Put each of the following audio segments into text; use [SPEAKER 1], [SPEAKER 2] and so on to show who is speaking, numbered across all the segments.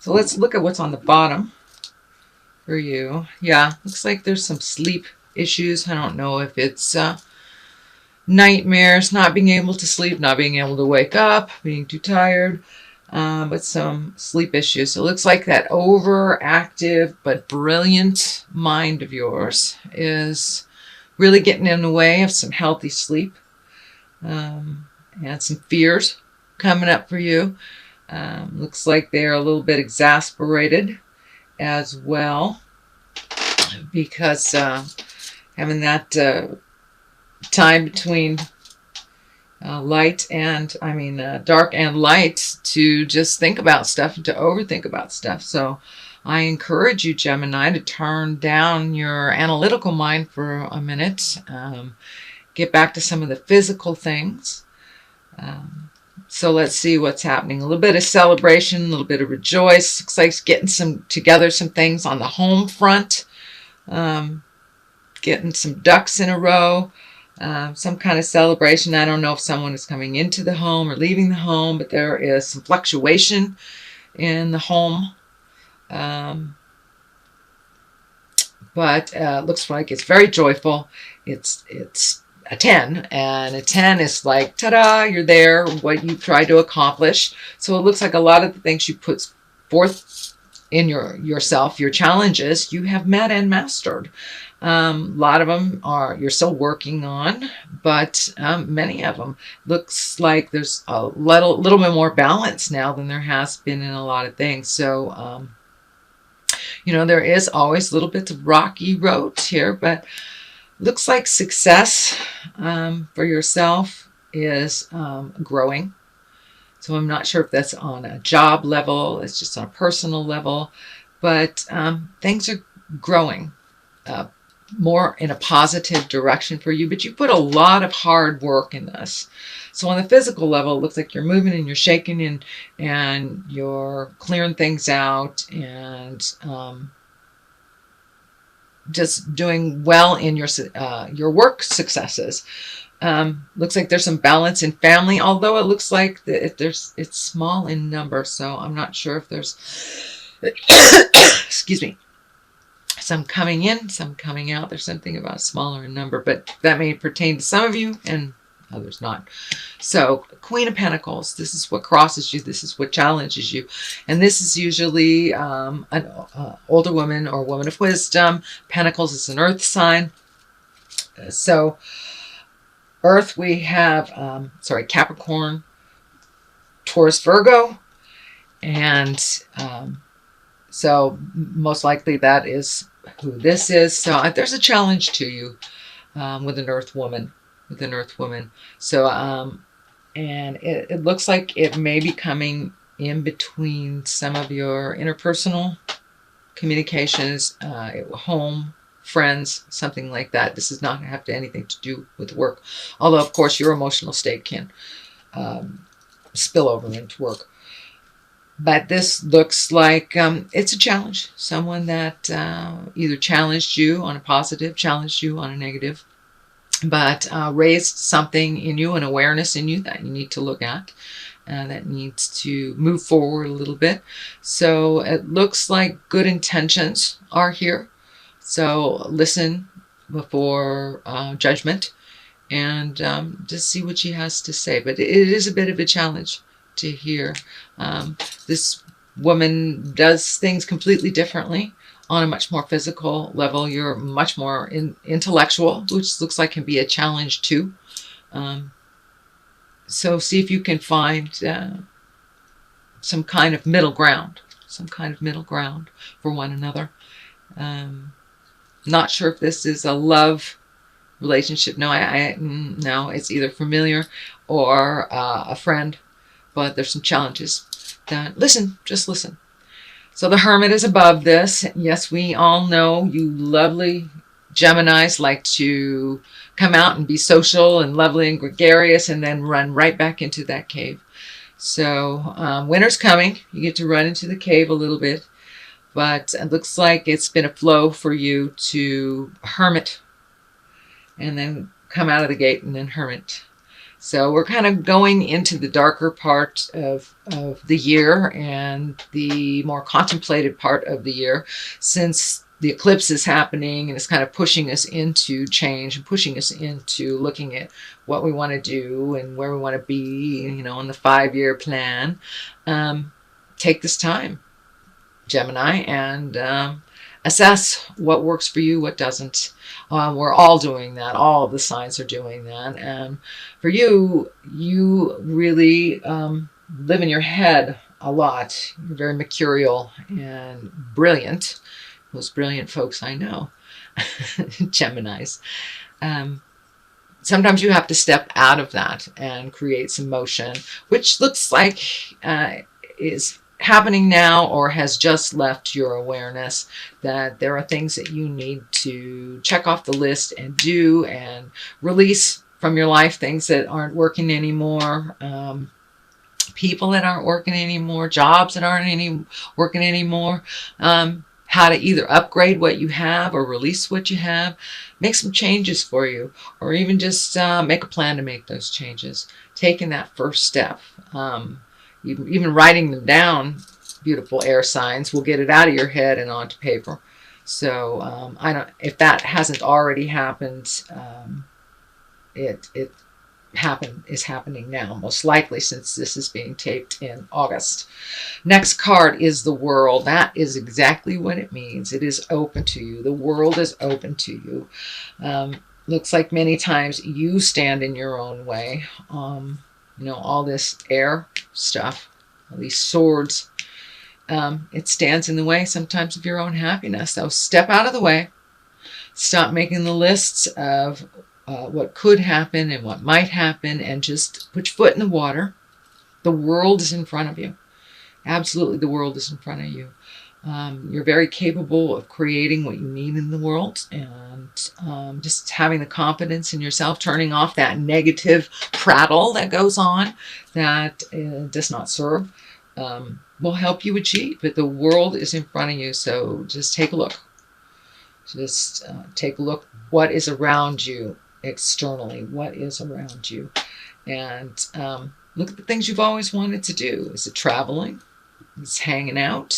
[SPEAKER 1] So let's look at what's on the bottom for you. Yeah, looks like there's some sleep issues. I don't know if it's nightmares, not being able to sleep, not being able to wake up, being too tired, but some sleep issues. So it looks like that overactive but brilliant mind of yours is really getting in the way of some healthy sleep, and some fears coming up for you. Looks like they're a little bit exasperated as well, because having that time between dark and light, to just think about stuff and to overthink about stuff. So I encourage you, Gemini, to turn down your analytical mind for a minute, get back to some of the physical things. So let's see what's happening. A little bit of celebration, a little bit of rejoice. Looks like getting some things on the home front, getting some ducks in a row, some kind of celebration. I don't know if someone is coming into the home or leaving the home, but there is some fluctuation in the home. But looks like it's very joyful. It's a 10, and a 10 is like, ta-da, you're there, what you tried to accomplish. So it looks like a lot of the things you put forth in yourself, your challenges, you have met and mastered. A lot of them you're still working on, but many of them looks like there's a little bit more balance now than there has been in a lot of things. So there is always little bits of rocky roads here, but looks like success for yourself is growing. So I'm not sure if that's on a job level, it's just on a personal level, but things are growing more in a positive direction for you. But you put a lot of hard work in this. So on the physical level, it looks like you're moving and you're shaking and you're clearing things out, and just doing well in your work successes. Looks like there's some balance in family, although it looks like it's small in number. So I'm not sure if there's excuse me, some coming in, some coming out. There's something about smaller in number, but that may pertain to some of you and others not. So Queen of Pentacles, this is what crosses you, this is what challenges you, and this is usually an older woman or woman of wisdom. Pentacles is an earth sign. So earth, we have Capricorn, Taurus, Virgo, and so most likely that is who this is. So there's a challenge to you with an earth woman. So and it looks like it may be coming in between some of your interpersonal communications, home, friends, something like that. This does not have anything to do with work, although of course your emotional state can spill over into work. But this looks like it's a challenge. Someone that either challenged you on a positive, challenged you on a negative, but raised something in you, an awareness in you that you need to look at, that needs to move forward a little bit. So it looks like good intentions are here. So listen before judgment, and just see what she has to say. But it is a bit of a challenge to hear. This woman does things completely differently on a much more physical level. You're much more intellectual, which looks like can be a challenge too. So see if you can find some kind of middle ground for one another. Not sure if this is a love relationship. No, no, it's either familiar or a friend, but there's some challenges. Just listen. So the Hermit is above this. Yes, we all know you lovely Geminis like to come out and be social and lovely and gregarious and then run right back into that cave. So winter's coming. You get to run into the cave a little bit, but it looks like it's been a flow for you to hermit and then come out of the gate and then hermit. So we're kind of going into the darker part of the year and the more contemplated part of the year, since the eclipse is happening and it's kind of pushing us into change and pushing us into looking at what we want to do and where we want to be, you know, on the 5-year plan. Take this time, Gemini, and assess what works for you, what doesn't. We're all doing that. All of the signs are doing that. And for you, you really live in your head a lot. You're very mercurial and brilliant. Most brilliant folks I know, Geminis. Sometimes you have to step out of that and create some motion, which looks like is happening now or has just left your awareness, that there are things that you need to check off the list and do and release from your life, things that aren't working anymore, people that aren't working anymore, jobs that aren't working anymore, how to either upgrade what you have or release what you have, make some changes for you, or even just make a plan to make those changes. Taking that first step, even writing them down, beautiful air signs, will get it out of your head and onto paper. So I don't, if that hasn't already happened, it is happening now, most likely, since this is being taped in August. Next card is the world. That is exactly what it means. It is open to you. The world is open to you. Looks like many times you stand in your own way. You know, all this air stuff, all these swords, it stands in the way sometimes of your own happiness. So step out of the way. Stop making the lists of what could happen and what might happen, and just put your foot in the water. The world is in front of you. Absolutely, the world is in front of you. You're very capable of creating what you need in the world, and just having the confidence in yourself, turning off that negative prattle that goes on that does not serve, will help you achieve. But the world is in front of you, so just take a look. Just take a look what is around you externally, what is around you, and look at the things you've always wanted to do. Is it traveling? It's hanging out.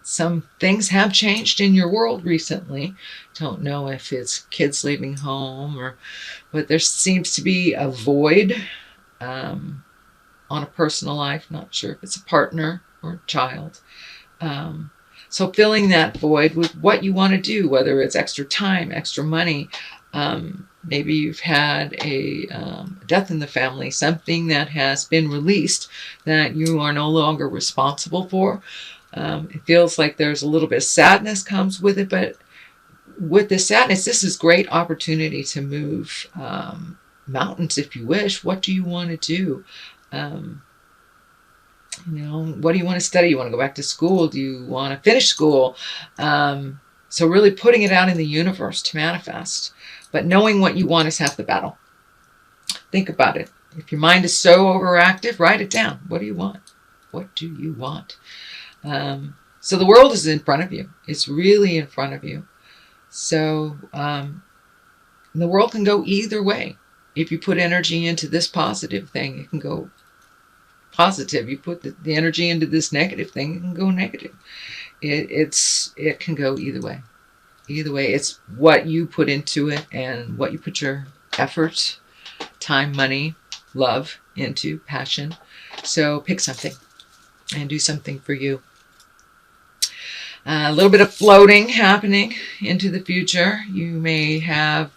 [SPEAKER 1] Some things have changed in your world recently. Don't know if it's kids leaving home, but there seems to be a void on a personal life. Not sure if it's a partner or a child. So filling that void with what you want to do, whether it's extra time, extra money. Maybe you've had a death in the family, something that has been released that you are no longer responsible for. It feels like there's a little bit of sadness comes with it, but with the sadness, this is great opportunity to move mountains if you wish. What do you want to do? You know, what do you want to study? You want to go back to school? Do you want to finish school? So really putting it out in the universe to manifest. But knowing what you want is half the battle. Think about it. If your mind is so overactive, write it down. What do you want? What do you want? So the world is in front of you. It's really in front of you. So the world can go either way. If you put energy into this positive thing, it can go positive. You put the energy into this negative thing, it can go negative. It can go either way. Either way, it's what you put into it and what you put your effort, time, money, love into, passion. So pick something and do something for you. A little bit of floating happening into the future. You may have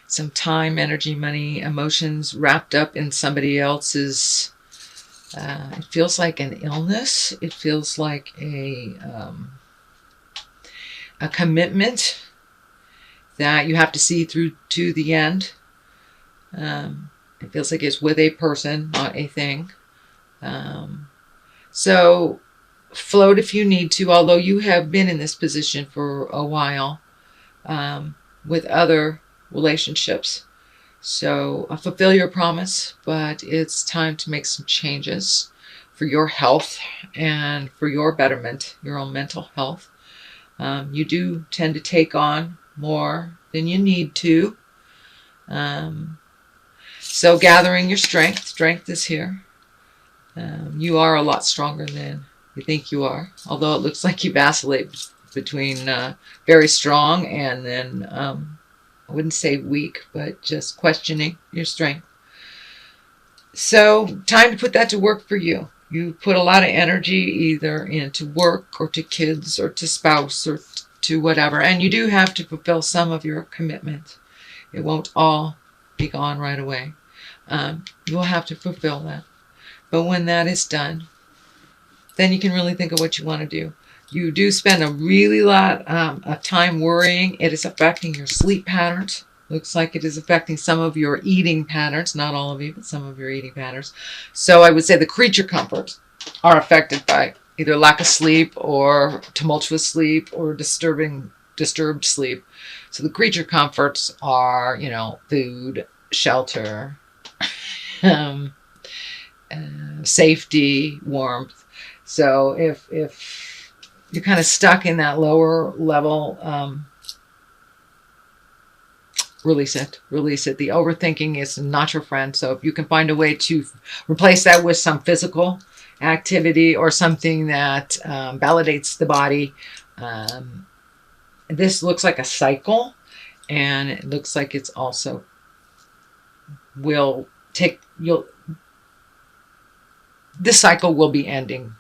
[SPEAKER 1] some time, energy, money, emotions wrapped up in somebody else's. It feels like an illness. It feels like a commitment that you have to see through to the end. It feels like it's with a person, not a thing. So float if you need to, although you have been in this position for a while with other relationships. So fulfill your promise, but it's time to make some changes for your health and for your betterment, your own mental health. You do tend to take on more than you need to. So gathering your strength. Strength is here. You are a lot stronger than you think you are. Although it looks like you vacillate between very strong and then, I wouldn't say weak, but just questioning your strength. So time to put that to work for you. You put a lot of energy either into work or to kids or to spouse or to whatever. And you do have to fulfill some of your commitment. It won't all be gone right away. You'll have to fulfill that. But when that is done, then you can really think of what you want to do. You do spend a really lot of time worrying. It is affecting your sleep patterns. Looks like it is affecting some of your eating patterns. Not all of you, but some of your eating patterns. So I would say the creature comforts are affected by either lack of sleep or tumultuous sleep or disturbed sleep. So the creature comforts are, you know, food, shelter, safety, warmth. So if you're kind of stuck in that lower level, release it. Release it. The overthinking is not your friend. So if you can find a way to replace that with some physical activity or something that validates the body. This looks like a cycle, and it looks like it's also this cycle will be ending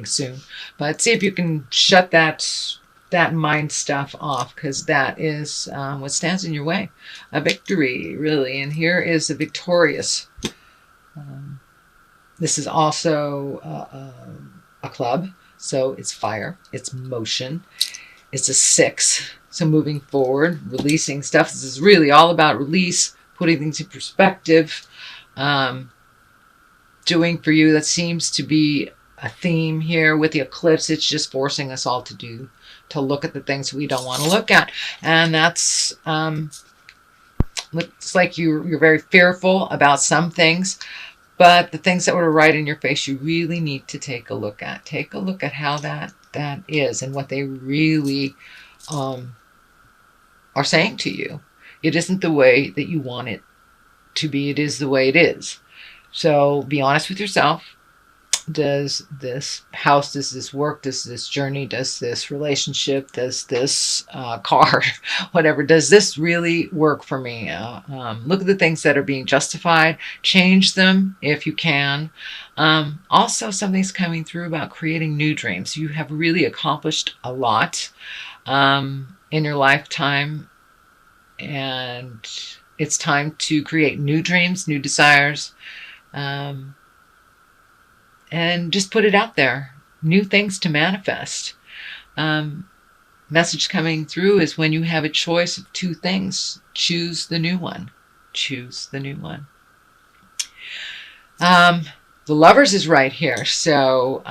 [SPEAKER 1] soon. But see if you can shut that mind stuff off, because that is what stands in your way. A victory, really. And here is a victorious. This is also a club. So it's fire. It's motion. It's a 6. So moving forward, releasing stuff. This is really all about release, putting things in perspective, doing for you. That seems to be a theme here with the eclipse. It's just forcing us all to look at the things we don't want to look at. And that's, looks like you're very fearful about some things, but the things that were right in your face, you really need to take a look at. Take a look at how that is and what they really are saying to you. It isn't the way that you want it to be. It is the way it is. So be honest with yourself. Does this house, does this work, does this journey, does this relationship, does this car, whatever, does this really work for me? Look at the things that are being justified. Change them if you can. Also, something's coming through about creating new dreams. You have really accomplished a lot in your lifetime, and it's time to create new dreams, new desires, and just put it out there. New things to manifest. Message coming through is when you have a choice of 2 things, choose the new one. Choose the new one. The Lovers is right here. So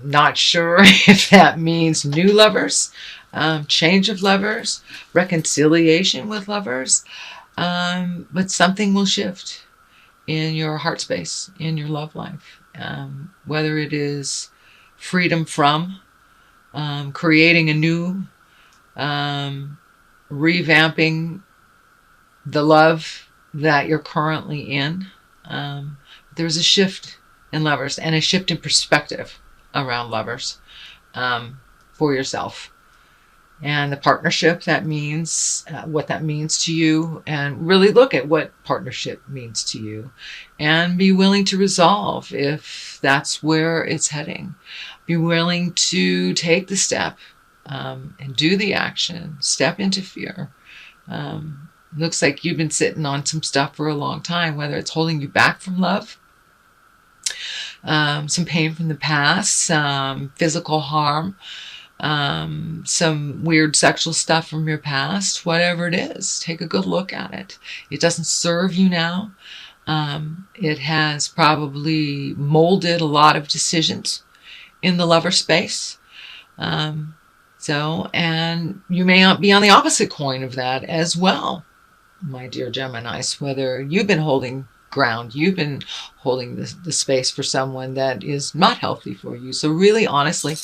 [SPEAKER 1] not sure if that means new lovers, change of lovers, reconciliation with lovers. But something will shift in your heart space, in your love life. Whether it is freedom from, creating a new, revamping the love that you're currently in. There's a shift in lovers and a shift in perspective around lovers for yourself. And the partnership, that means what that means to you, and really look at what partnership means to you and be willing to resolve if that's where it's heading. Be willing to take the step and do the action, step into fear. Looks like you've been sitting on some stuff for a long time, whether it's holding you back from love, some pain from the past, some physical harm, some weird sexual stuff from your past, whatever it is. Take a good look at it. It doesn't serve you now. It has probably molded a lot of decisions in the lover space. And you may be on the opposite coin of that as well, my dear Geminis, whether you've been holding ground, you've been holding the space for someone that is not healthy for you. So really, honestly,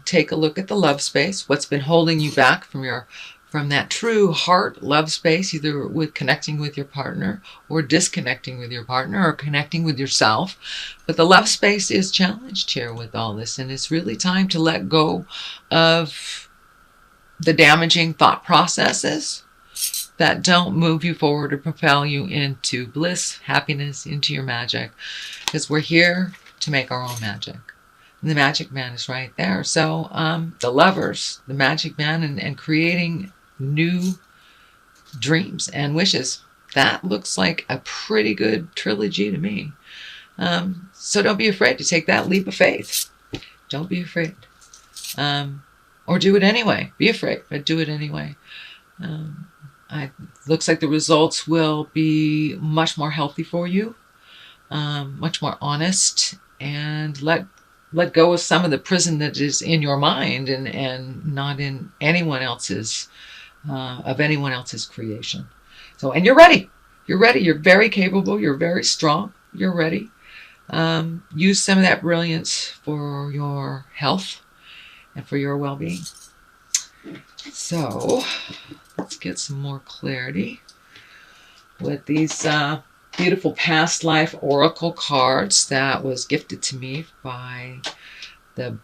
[SPEAKER 1] take a look at the love space, what's been holding you back from from that true heart love space, either with connecting with your partner or disconnecting with your partner or connecting with yourself. But the love space is challenged here with all this, and it's really time to let go of the damaging thought processes that don't move you forward or propel you into bliss, happiness, into your magic, because we're here to make our own magic. And the magic man is right there. So the lovers, the magic man, and creating new dreams and wishes. That looks like a pretty good trilogy to me. So don't be afraid to take that leap of faith. Don't be afraid. Or do it anyway. Be afraid, but do it anyway. Looks like the results will be much more healthy for you, much more honest, and let go of some of the prison that is in your mind and not in anyone else's of anyone else's creation. So, and you're ready. You're ready. You're very capable. You're very strong. You're ready. Use some of that brilliance for your health and for your well-being. So, let's get some more clarity with these beautiful past life oracle cards that was gifted to me by the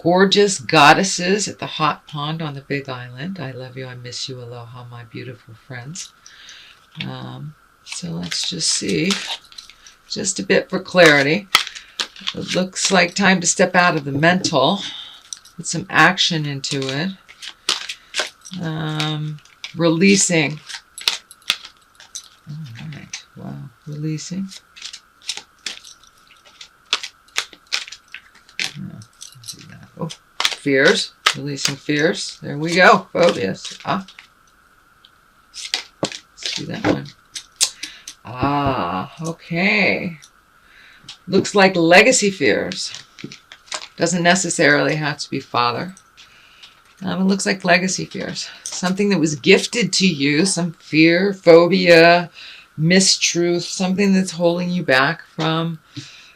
[SPEAKER 1] gorgeous goddesses at the hot pond on the Big Island. I love you, I miss you, aloha, my beautiful friends. So let's just see, just a bit for clarity. It looks like time to step out of the mental, put some action into it. Releasing. All right, wow, releasing. Oh, fears, releasing fears. There we go. Phobias. Let's do that one. Okay. Looks like legacy fears. Doesn't necessarily have to be father. It looks like legacy fears. Something that was gifted to you, some fear, phobia, mistruth, something that's holding you back from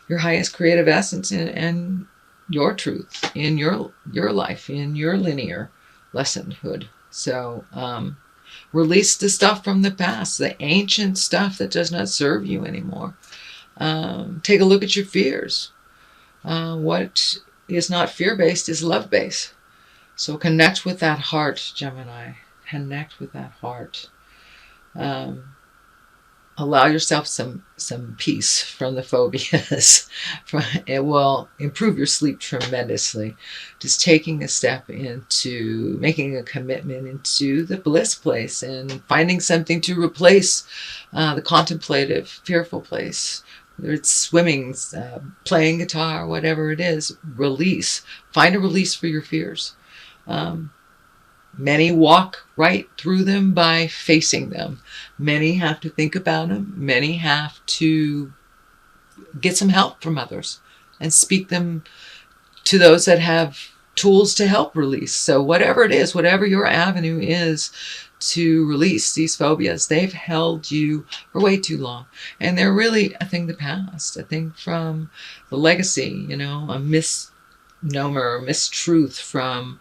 [SPEAKER 1] your highest creative essence and your truth in your life, in your linear lessonhood. So release the stuff from the past, the ancient stuff that does not serve you anymore. Take a look at your fears. What is not fear-based is love-based. So connect with that heart, Gemini. Connect with that heart. Allow yourself some peace from the phobias. It will improve your sleep tremendously. Just taking a step into making a commitment into the bliss place and finding something to replace the contemplative, fearful place. Whether it's swimming, playing guitar, whatever it is, release. Find a release for your fears. Many walk right through them by facing them. Many have to think about them. Many have to get some help from others and speak them to those that have tools to help release. So whatever it is, whatever your avenue is to release these phobias, they've held you for way too long. And they're really a thing of the past, a thing from the legacy, a misnomer, mistruth from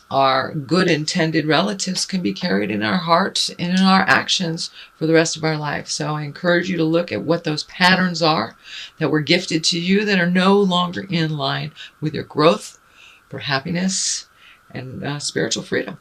[SPEAKER 1] our good intended relatives can be carried in our heart and in our actions for the rest of our life. So I encourage you to look at what those patterns are that were gifted to you that are no longer in line with your growth for happiness and spiritual freedom.